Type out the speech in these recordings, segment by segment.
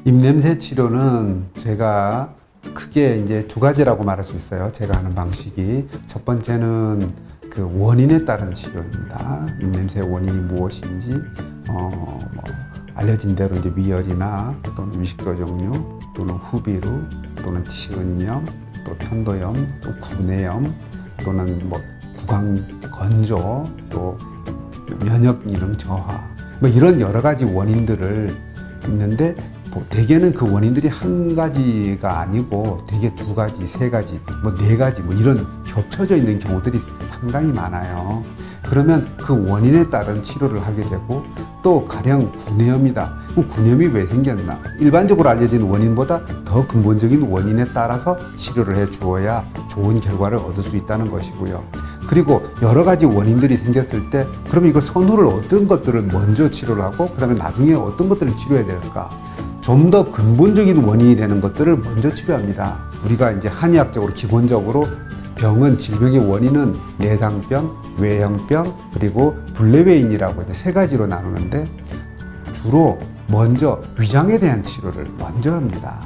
입냄새 치료는 제가 크게 이제 두 가지라고 말할 수 있어요. 제가 하는 방식이. 첫 번째는 그 원인에 따른 치료입니다. 입냄새 원인이 무엇인지, 알려진 대로 이제 미열이나 또는 위식도 종류, 또는 후비루, 또는 치은염, 또 편도염, 또 구내염, 또는 뭐 구강 건조, 또 면역 기능 저하, 뭐 이런 여러 가지 원인들을 있는데, 대개는 그 원인들이 한 가지가 아니고 대개 두 가지, 세 가지, 뭐 네 가지, 뭐 이런 겹쳐져 있는 경우들이 상당히 많아요. 그러면 그 원인에 따른 치료를 하게 되고, 또 가령 구내염이다. 그럼 구내염이 왜 생겼나? 일반적으로 알려진 원인보다 더 근본적인 원인에 따라서 치료를 해 주어야 좋은 결과를 얻을 수 있다는 것이고요. 그리고 여러 가지 원인들이 생겼을 때, 그럼 이거 선후를 어떤 것들을 먼저 치료를 하고, 그 다음에 나중에 어떤 것들을 치료해야 될까? 좀 더 근본적인 원인이 되는 것들을 먼저 치료합니다. 우리가 이제 한의학적으로 기본적으로 병은, 질병의 원인은 내상병, 외형병, 그리고 불내외인이라고 이제 세 가지로 나누는데, 주로 먼저 위장에 대한 치료를 먼저 합니다.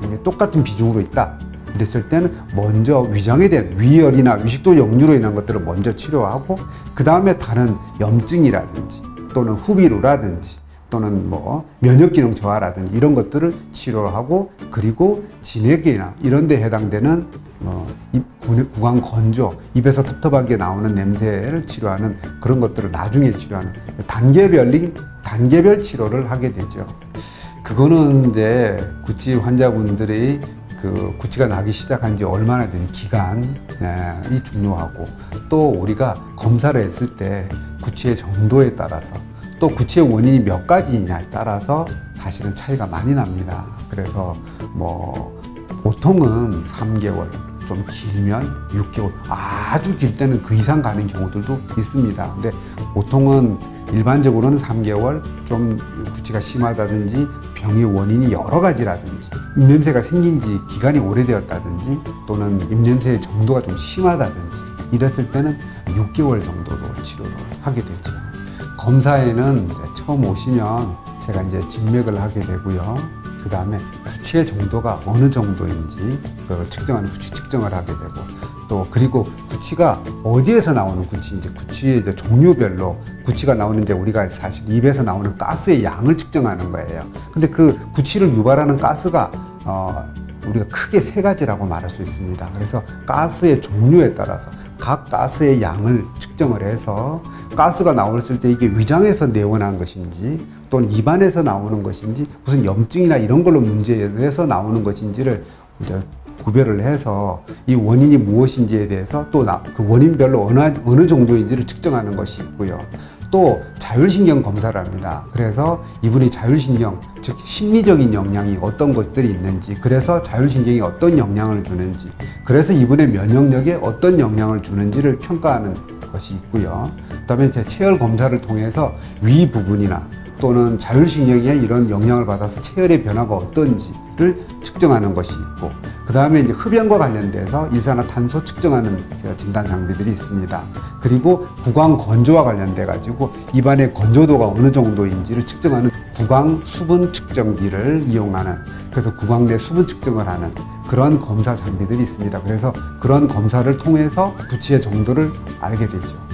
이게 똑같은 비중으로 있다. 그랬을 때는 먼저 위장에 대한 위열이나 위식도 역류로 인한 것들을 먼저 치료하고, 그 다음에 다른 염증이라든지 또는 후비루라든지 또는 뭐 면역기능 저하라든지 이런 것들을 치료하고, 그리고 진액이나 이런 데 해당되는 구강 건조, 입에서 텁텁하게 나오는 냄새를 치료하는 그런 것들을 나중에 치료하는 단계별 치료를 하게 되죠. 그거는 이제 구취 환자분들이 그 구취가 나기 시작한 지 얼마나 된 기간이 중요하고, 또 우리가 검사를 했을 때 구취의 정도에 따라서, 또 구취의 원인이 몇 가지냐에 따라서 사실은 차이가 많이 납니다. 그래서 뭐 보통은 3개월, 좀 길면 6개월, 아주 길 때는 그 이상 가는 경우들도 있습니다. 근데 보통은 일반적으로는 3개월, 좀 구취가 심하다든지 병의 원인이 여러 가지라든지 입냄새가 생긴 지 기간이 오래되었다든지 또는 입냄새의 정도가 좀 심하다든지 이랬을 때는 6개월 정도로 치료를 하게 되죠. 검사에는 이제 처음 오시면 제가 이제 진맥을 하게 되고요. 그 다음에 구취의 정도가 어느 정도인지 그걸 측정하는 구취 측정을 하게 되고, 또 그리고 구취가 어디에서 나오는 구취인지, 구취의 이제 종류별로 구취가 나오는데, 우리가 사실 입에서 나오는 가스의 양을 측정하는 거예요. 근데 그 구취를 유발하는 가스가 우리가 크게 세 가지라고 말할 수 있습니다. 그래서 가스의 종류에 따라서 각 가스의 양을 측정을 해서, 가스가 나왔을 때 이게 위장에서 내원한 것인지 또는 입안에서 나오는 것인지 무슨 염증이나 이런 걸로 문제에서 나오는 것인지를 이제 구별을 해서 이 원인이 무엇인지에 대해서 또 그 원인별로 어느 정도인지를 측정하는 것이 있고요. 또 자율신경 검사를 합니다. 그래서 이분이 자율신경, 즉 심리적인 영향이 어떤 것들이 있는지, 그래서 자율신경이 어떤 영향을 주는지, 그래서 이분의 면역력에 어떤 영향을 주는지를 평가하는 것이 있고요. 그 다음에 제 체열 검사를 통해서 위 부분이나 또는 자율신경에 이런 영향을 받아서 체열의 변화가 어떤지를 측정하는 것이 있고, 그 다음에 이제 흡연과 관련돼서 일산화탄소 측정하는 진단 장비들이 있습니다. 그리고 구강 건조와 관련돼 가지고 입안의 건조도가 어느 정도인지를 측정하는 구강 수분 측정기를 이용하는, 그래서 구강 내 수분 측정을 하는 그런 검사 장비들이 있습니다. 그래서 그런 검사를 통해서 구취의 정도를 알게 되죠.